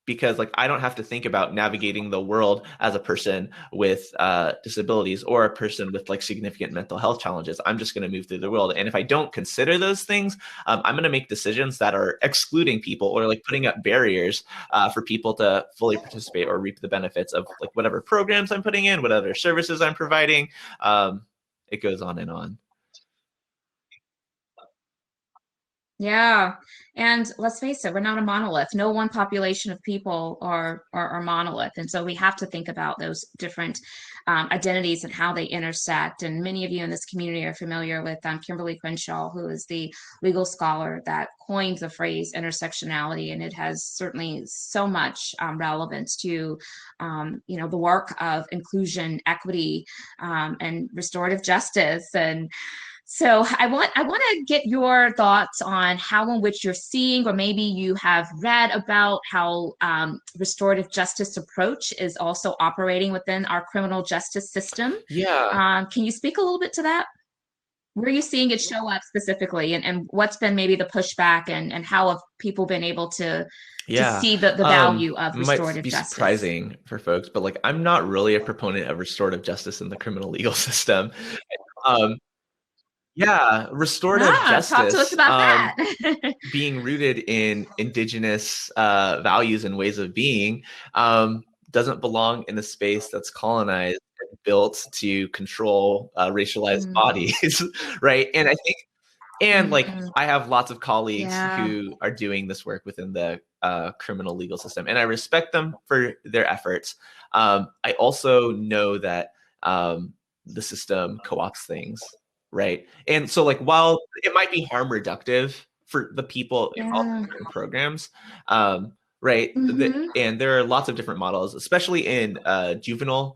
B: because like I don't have to think about navigating the world as a person with disabilities or a person with like significant mental health challenges. I'm just going to move through the world, and if I don't consider those things, I'm going to make decisions that are excluding people or like putting up barriers for people to fully participate or reap the benefits of like whatever programs I'm putting in, whatever services I'm providing. It goes on and on.
A: Yeah. And let's face it, we're not a monolith. No one population of people are monolith. And so we have to think about those different identities and how they intersect. And many of you in this community are familiar with Kimberly Crenshaw, who is the legal scholar that coined the phrase intersectionality. And it has certainly so much relevance to, the work of inclusion, equity, and restorative justice. And so I want to get your thoughts on how in which you're seeing, or maybe you have read about how restorative justice approach is also operating within our criminal justice system.
B: Yeah.
A: Can you speak a little bit to that? Where are you seeing it show up specifically, and what's been maybe the pushback, and how have people been able to see the value of
B: Might
A: restorative
B: be
A: justice?
B: surprising for folks, but like I'm not really a proponent of restorative justice in the criminal legal system. Yeah, restorative
A: Talk to us
B: justice,
A: about that.
B: being rooted in indigenous values and ways of being, doesn't belong in a space that's colonized and built to control racialized bodies, right? And I think, and like I have lots of colleagues who are doing this work within the criminal legal system, and I respect them for their efforts. I also know that the system co-opts things, right? And so like while it might be harm reductive for the people involved in certain programs, right? And there are lots of different models, especially in juvenile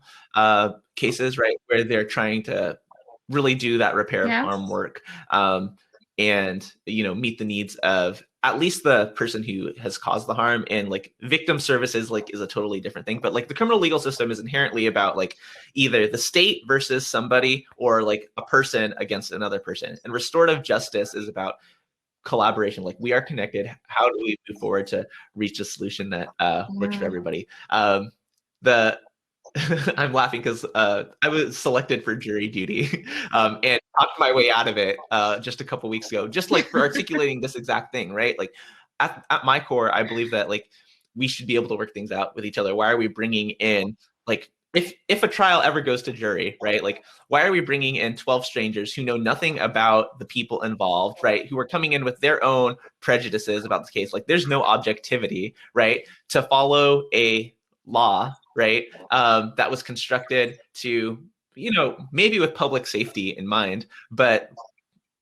B: cases, right, where they're trying to really do that repair of harm work, and meet the needs of at least the person who has caused the harm. And like victim services like is a totally different thing, but like the criminal legal system is inherently about like either the state versus somebody or like a person against another person, and restorative justice is about collaboration. Like we are connected, how do we move forward to reach a solution that works for everybody? The I'm laughing because I was selected for jury duty and talked my way out of it just a couple weeks ago, just like for articulating this exact thing, right? Like at my core, I believe that like we should be able to work things out with each other. Why are we bringing in like if a trial ever goes to jury, right? Like why are we bringing in 12 strangers who know nothing about the people involved, right? Who are coming in with their own prejudices about the case? Like there's no objectivity, right? To follow a law, right, that was constructed to, maybe with public safety in mind, but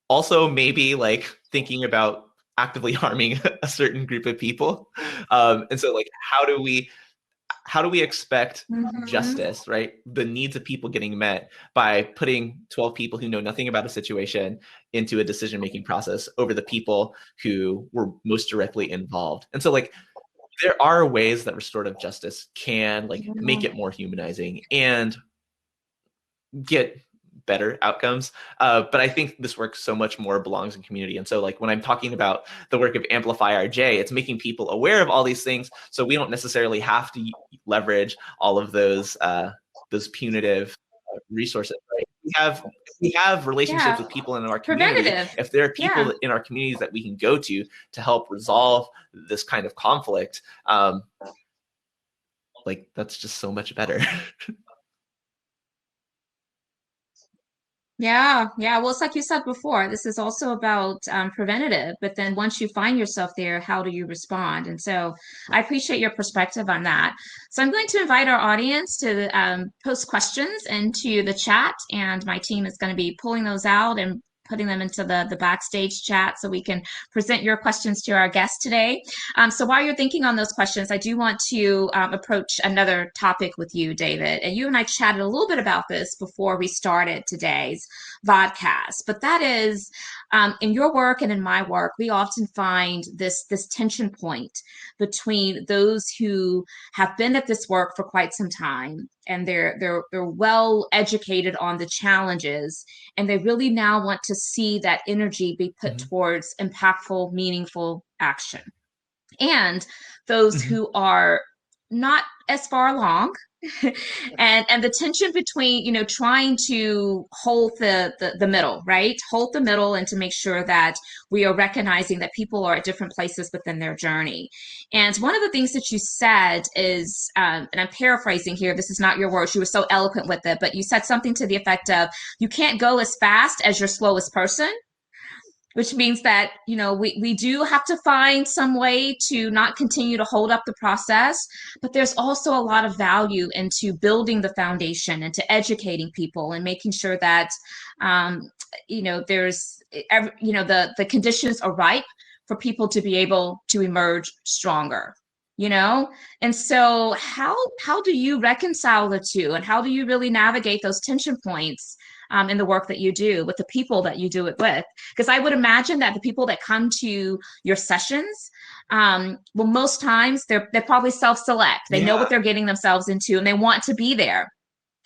B: also maybe like thinking about actively harming a certain group of people. And so like, how do we expect justice, right? The needs of people getting met by putting 12 people who know nothing about a situation into a decision-making process over the people who were most directly involved. And so like, there are ways that restorative justice can like make it more humanizing and get better outcomes. But I think this work so much more belongs in community. And so like when I'm talking about the work of Amplify RJ, it's making people aware of all these things so we don't necessarily have to leverage all of those punitive resources, right? we have relationships
A: Yeah.
B: with people in our community,
A: Preventative.
B: if there are people
A: Yeah.
B: in our communities that we can go to help resolve this kind of conflict, like that's just so much better.
A: Yeah, yeah. Well, it's like you said before, this is also about preventative, but then once you find yourself there, how do you respond? And so I appreciate your perspective on that. So I'm going to invite our audience to post questions into the chat, and my team is going to be pulling those out and putting them into the backstage chat so we can present your questions to our guest today. So while you're thinking on those questions, I do want to approach another topic with you, David. And you and I chatted a little bit about this before we started today's vodcast, but that is in your work and in my work, we often find this tension point between those who have been at this work for quite some time and they're well educated on the challenges, and they really now want to see that energy be put
B: Mm-hmm.
A: towards impactful, meaningful action. And those
B: Mm-hmm.
A: who are not as far along, and the tension between, you know, trying to hold the middle, right, hold the middle, and to make sure that we are recognizing that people are at different places within their journey. And one of the things that you said is, and I'm paraphrasing here, this is not your words, you were so eloquent with it, but you said something to the effect of, you can't go as fast as your slowest person, which means that, you know, we do have to find some way to not continue to hold up the process, but there's also a lot of value into building the foundation and to educating people and making sure that um, you know, there's you know, the conditions are ripe for people to be able to emerge stronger, you know. And so how do you reconcile the two, and how do you really navigate those tension points in the work that you do with the people that you do it with? Because I would imagine that the people that come to your sessions, well, most times they're probably self-select. They know
B: Yeah.
A: what they're getting themselves into, and they want to be there.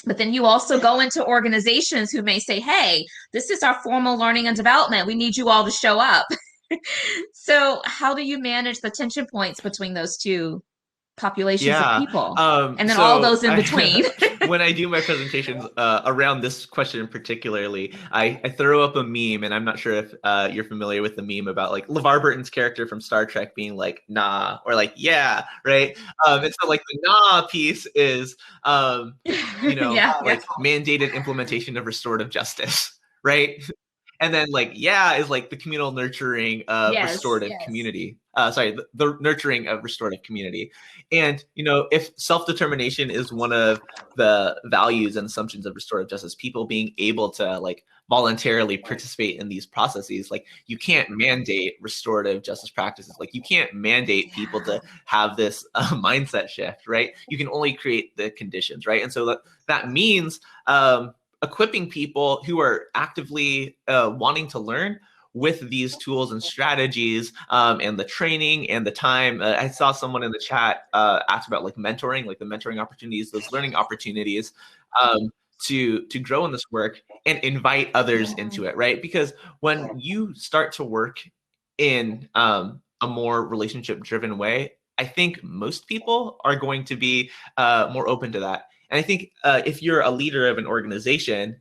A: But then you also go into organizations who may say, hey, this is our formal learning and development. We need you all to show up. So how do you manage the tension points between those two populations of
B: Yeah.
A: people? And then all
B: So
A: those in between.
B: when I do my presentations around this question particularly, I throw up a meme, and I'm not sure if you're familiar with the meme about like LeVar Burton's character from Star Trek being like, nah, or like, yeah, right? And so like the nah piece is, you know,
A: Yeah, yeah.
B: like mandated implementation of restorative justice, right? And then like, yeah, is like the communal nurturing of
A: Yes,
B: restorative
A: yes.
B: community. Sorry, the nurturing of restorative community. And, you know, if self-determination is one of the values and assumptions of restorative justice, people being able to like voluntarily participate in these processes, like you can't mandate restorative justice practices. Like you can't mandate people to have this mindset shift, right? You can only create the conditions, right? And so that means equipping people who are actively wanting to learn with these tools and strategies, and the training and the time. I saw someone in the chat ask about like mentoring, like the mentoring opportunities, those learning opportunities, to grow in this work and invite others into it, right? Because when you start to work in a more relationship-driven way, I think most people are going to be more open to that. And I think if you're a leader of an organization,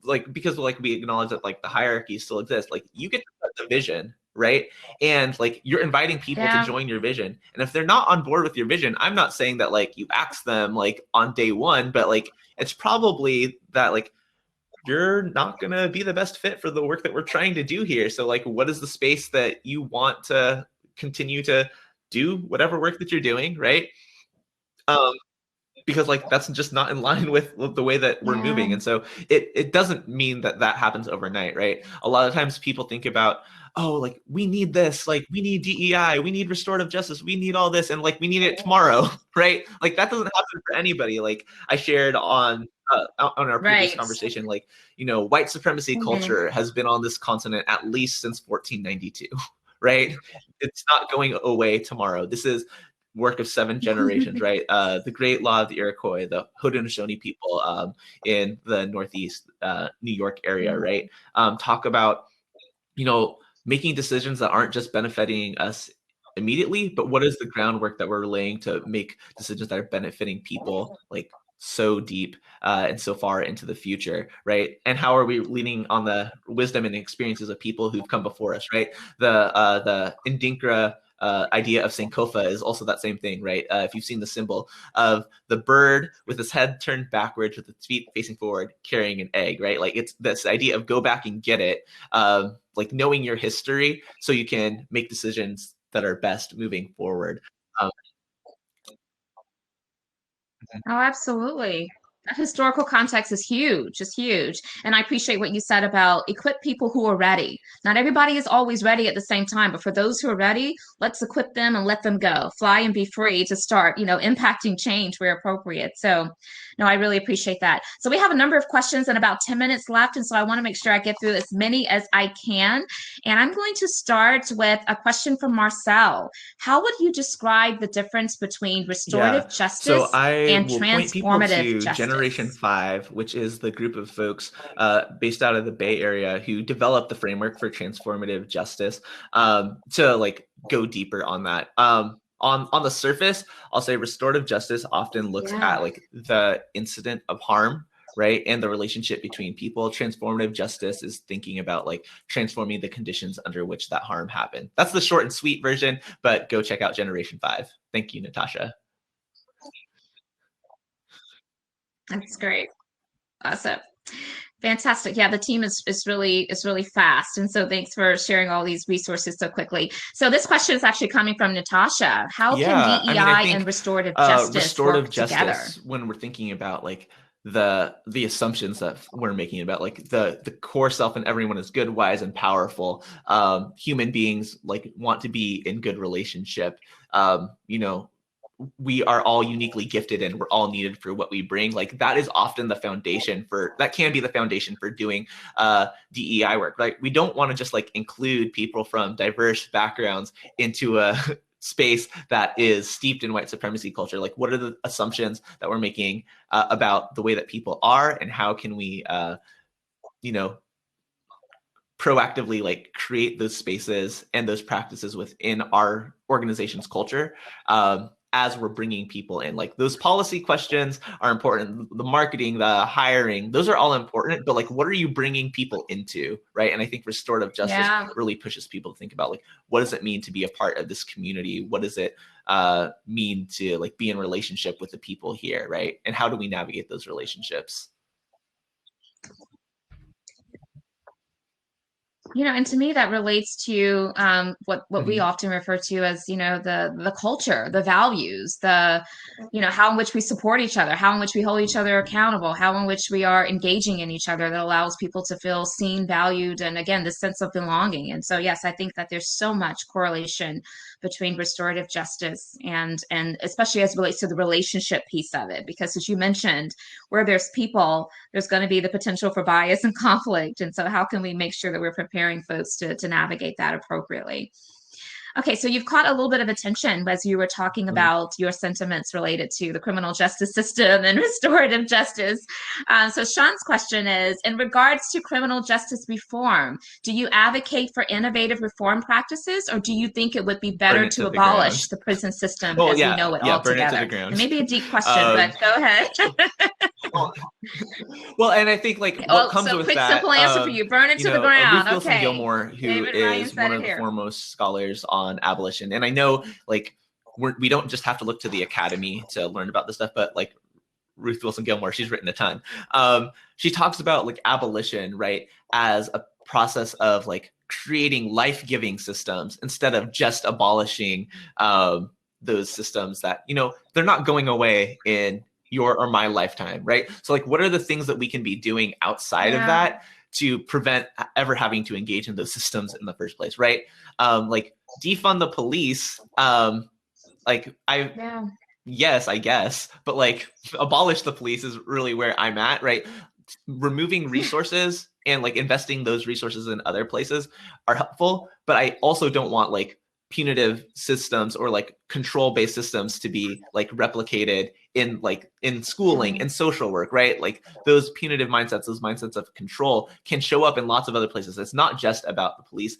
B: like, because like we acknowledge that like the hierarchy still exists, like you get to set the vision, right? And like you're inviting people to
A: Yeah.
B: join your vision. And if they're not on board with your vision, I'm not saying that like you ask them like on day one, but like it's probably that like you're not going to be the best fit for the work that we're trying to do here. So like, what is the space that you want to continue to do whatever work that you're doing, right? Because like that's just not in line with the way that we're
A: Yeah.
B: moving. And so it doesn't mean that that happens overnight, right? A lot of times people think about, oh, like we need this, like we need DEI, we need restorative justice, we need all this, and like we need it tomorrow, right? Like that doesn't happen for anybody. Like I shared on our previous
A: Right.
B: conversation, like, you know, white supremacy
A: Mhm.
B: culture has been on this continent at least since 1492, right? It's not going away tomorrow. This is work of 7 generations, right? The Great Law of the Iroquois, the Haudenosaunee people in the Northeast New York area, right? Talk about, you know, making decisions that aren't just benefiting us immediately, but what is the groundwork that we're laying to make decisions that are benefiting people like so deep and so far into the future, right? And how are we leaning on the wisdom and experiences of people who've come before us, right? The Indinkra idea of Sankofa is also that same thing, right? If you've seen the symbol of the bird with its head turned backwards with its feet facing forward, carrying an egg, right? Like it's this idea of go back and get it, like knowing your history so you can make decisions that are best moving forward. Um,
A: Oh, absolutely. That historical context is huge, just huge. And I appreciate what you said about equip people who are ready. Not everybody is always ready at the same time, but for those who are ready, let's equip them and let them go. Fly and be free to start, impacting change where appropriate. So, no, I really appreciate that. So we have a number of questions and about 10 minutes left. And so I want to make sure I get through as many as I can. And I'm going to start with a question from Marcel. How would you describe the difference between restorative
B: So
A: justice
B: I
A: and
B: will point people
A: transformative
B: to Generation
A: justice?
B: 5, which is the group of folks based out of the Bay Area who developed the framework for transformative justice to like go deeper on that. On the surface, I'll say restorative justice often looks
A: Yeah.
B: at like the incident of harm, right, and the relationship between people. Transformative justice is thinking about like transforming the conditions under which that harm happened. That's the short and sweet version, but go check out Generation 5. Thank you, Natasha.
A: That's great. Awesome. Fantastic. Yeah, the team is really fast. And so thanks for sharing all these resources so quickly. So this question is actually coming from Natasha. How can
B: Yeah, I mean, I
A: DEI and
B: think
A: restorative justice
B: restorative
A: work together?
B: justice, when we're thinking about like the assumptions that we're making about like the core self and everyone is good, wise, and powerful. Human beings like want to be in good relationship. You know, we are all uniquely gifted and we're all needed for what we bring. Like that is often the foundation for that can be the foundation for doing DEI work. Like we don't want to just like include people from diverse backgrounds into a space that is steeped in white supremacy culture. Like what are the assumptions that we're making about the way that people are, and how can we you know proactively like create those spaces and those practices within our organization's culture as we're bringing people in. Like those policy questions are important, the marketing, the hiring, those are all important, but like what are you bringing people into, right? And I think restorative justice really pushes people to think about like what does it mean to be a part of this community, what does it mean to like be in relationship with the people here, right? And how do we navigate those relationships?
A: And to me that relates to what we often refer to as, the culture, the values, how in which we support each other, how in which we hold each other accountable, how in which we are engaging in each other that allows people to feel seen, valued, and again, this sense of belonging. And so, yes, I think that there's so much correlation between restorative justice and especially as it relates to the relationship piece of it, because as you mentioned, where there's people, there's going to be the potential for bias and conflict. And so how can we make sure that we're preparing folks to navigate that appropriately? Okay, so you've caught a little bit of attention as you were talking about your sentiments related to the criminal justice system and restorative justice. So Sean's question is, in regards to criminal justice reform, do you advocate for innovative reform practices, or do you think it would be better to abolish the prison system as we know it
B: burn it to
A: altogether?
B: the ground.
A: It may be a deep question, but go ahead.
B: Well, and I think like what comes with
A: quick,
B: that,
A: simple answer for you: burn it to the ground.
B: Ruth Wilson
A: Okay.
B: Gilmore, who
A: David Ryan
B: is
A: said
B: one
A: it
B: of the
A: here.
B: foremost scholars on abolition, and I know like we don't just have to look to the academy to learn about this stuff, but like Ruth Wilson Gilmore, she's written a ton. She talks about like abolition, right, as a process of like creating life-giving systems instead of just abolishing those systems that they're not going away in your or my lifetime, right? So like what are the things that we can be doing outside of that to prevent ever having to engage in those systems in the first place, right? Like defund the police, yes, I guess, but like abolish the police is really where I'm at, right? Removing resources and like investing those resources in other places are helpful, but I also don't want like punitive systems or like control-based systems to be like replicated in schooling and social work, right? Like those punitive mindsets, those mindsets of control can show up in lots of other places. It's not just about the police.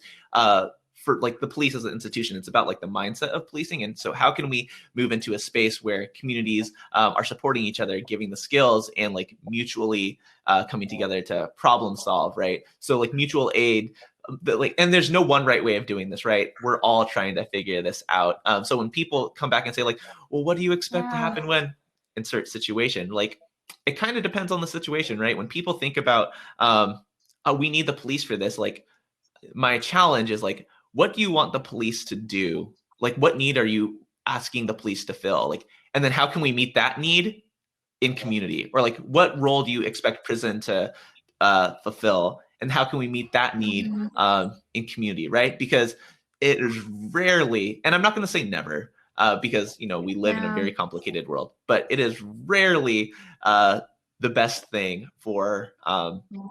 B: for like the police as an institution, it's about like the mindset of policing. And so how can we move into a space where communities are supporting each other, giving the skills and like mutually coming together to problem solve, right? So like mutual aid, and there's no one right way of doing this, right? We're all trying to figure this out. So when people come back and say like, well, what do you expect to happen when insert situation? Like, it kind of depends on the situation, right? When people think about, oh, we need the police for this, like my challenge is like, what do you want the police to do? Like, what need are you asking the police to fill? Like, and then how can we meet that need in community? Or like, what role do you expect prison to fulfill? And how can we meet that need in community, right? Because it is rarely, and I'm not going to say never, because we live in a very complicated world, but it is rarely the best thing for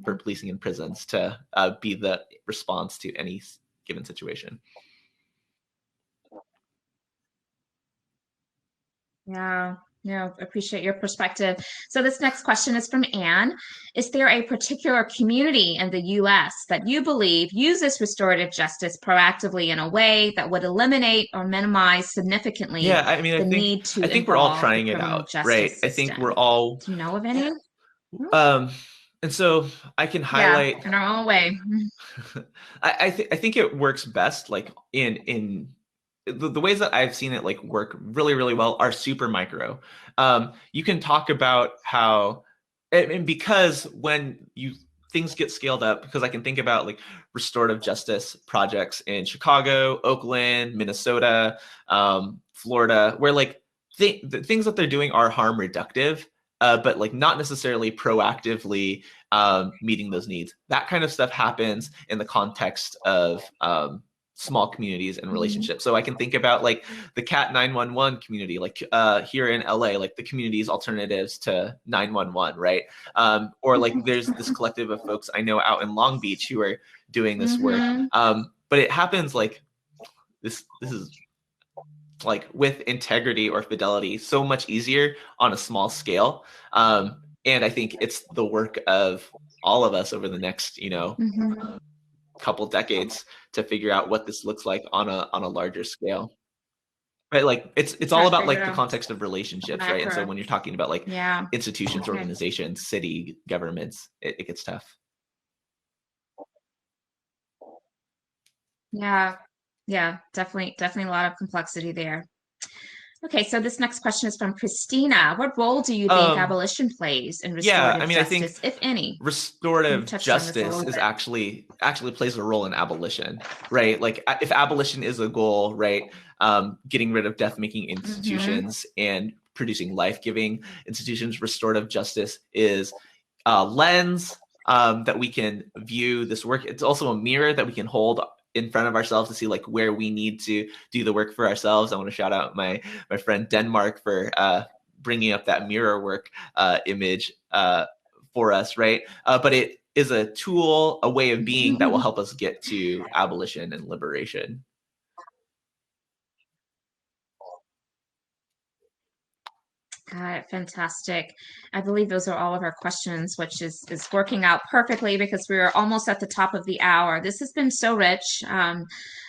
B: policing in prisons to be the response to any given situation.
A: Yeah, appreciate your perspective. So this next question is from Anne. Is there a particular community in the U.S. that you believe uses restorative justice proactively in a way that would eliminate or minimize significantly the need to
B: I think we're all trying it out, right?
A: System?
B: I think we're all.
A: Do you know of any?
B: And so I can highlight
A: in our own way.
B: I think it works best like in the ways that I've seen it like work really, really well are super micro. You can talk about how, and because when things get scaled up, because I can think about like restorative justice projects in Chicago, Oakland, Minnesota, Florida, where like the things that they're doing are harm reductive, but like not necessarily proactively meeting those needs. That kind of stuff happens in the context of small communities and relationships. So I can think about like the CAT 911 community, like here in LA, like the community's alternatives to 911, right? Or like there's this collective of folks I know out in Long Beach who are doing this work. But it happens like this is like with integrity or fidelity so much easier on a small scale. And I think it's the work of all of us over the next, couple decades to figure out what this looks like on a larger scale. Right, like it's all about like the context of relationships, right? And so when you're talking about like institutions, organizations, city governments, it gets tough.
A: Yeah, definitely a lot of complexity there. Okay, so this next question is from Christina. What role do you think abolition plays in restorative justice, I think if any?
B: Restorative justice is actually plays a role in abolition, right? Like if abolition is a goal, right? Getting rid of death-making institutions and producing life-giving institutions, restorative justice is a lens that we can view this work. It's also a mirror that we can hold in front of ourselves to see like where we need to do the work for ourselves. I want to shout out my friend Denmark for bringing up that mirror work image for us, right? But it is a tool, a way of being that will help us get to abolition and liberation.
A: Got it. Fantastic. I believe those are all of our questions, which is working out perfectly because we're almost at the top of the hour. This has been so rich,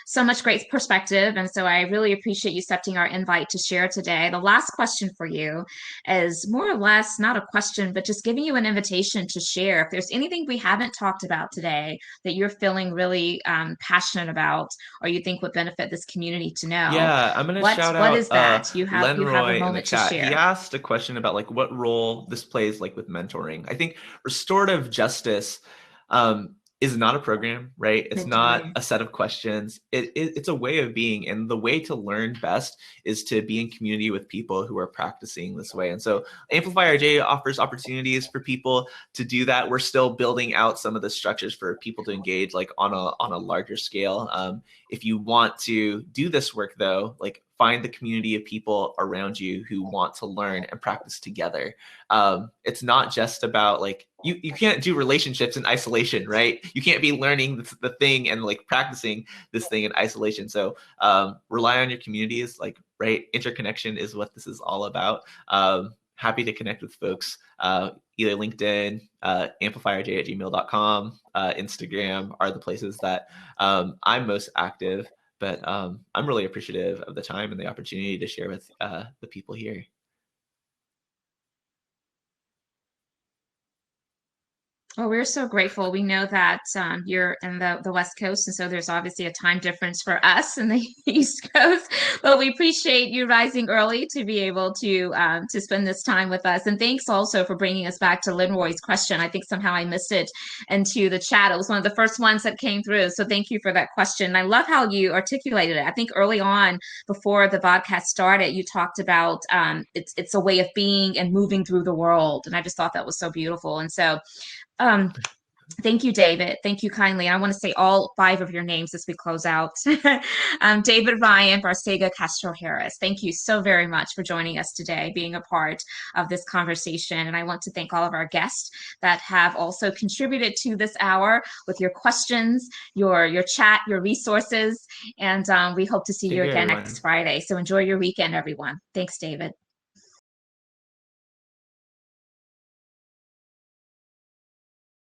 A: so much great perspective. And so I really appreciate you accepting our invite to share today. The last question for you is more or less not a question, but just giving you an invitation to share. If there's anything we haven't talked about today that you're feeling really passionate about or you think would benefit this community to know.
B: Yeah, I'm going to shout out
A: what is that? You have a moment to share.
B: He asked a question about like what role this plays like with mentoring. I think restorative justice is not a program, right? It's not a set of questions. It's a way of being, and the way to learn best is to be in community with people who are practicing this way. And so Amplify RJ offers opportunities for people to do that. We're still building out some of the structures for people to engage like on a larger scale. If you want to do this work though, like find the community of people around you who want to learn and practice together. It's not just about like, you can't do relationships in isolation, right? You can't be learning the thing and like practicing this thing in isolation. So rely on your communities, like, right? Interconnection is what this is all about. happy to connect with folks, either LinkedIn, amplifierj@gmail.com, Instagram are the places that I'm most active. But I'm really appreciative of the time and the opportunity to share with the people here.
A: Well, we're so grateful. We know that you're in the West Coast, and so there's obviously a time difference for us in the East Coast. But we appreciate you rising early to be able to spend this time with us. And thanks also for bringing us back to Linroy's question. I think somehow I missed it into the chat. It was one of the first ones that came through. So thank you for that question. And I love how you articulated it. I think early on, before the podcast started, you talked about it's a way of being and moving through the world, and I just thought that was so beautiful. And so. Thank you, David. Thank you kindly. I want to say all 5 of your names as we close out. David Ryan Castro-Harris. Thank you so very much for joining us today, being a part of this conversation. And I want to thank all of our guests that have also contributed to this hour with your questions, your chat, your resources. And we hope to see you again next Friday. So enjoy your weekend, everyone. Thanks, David.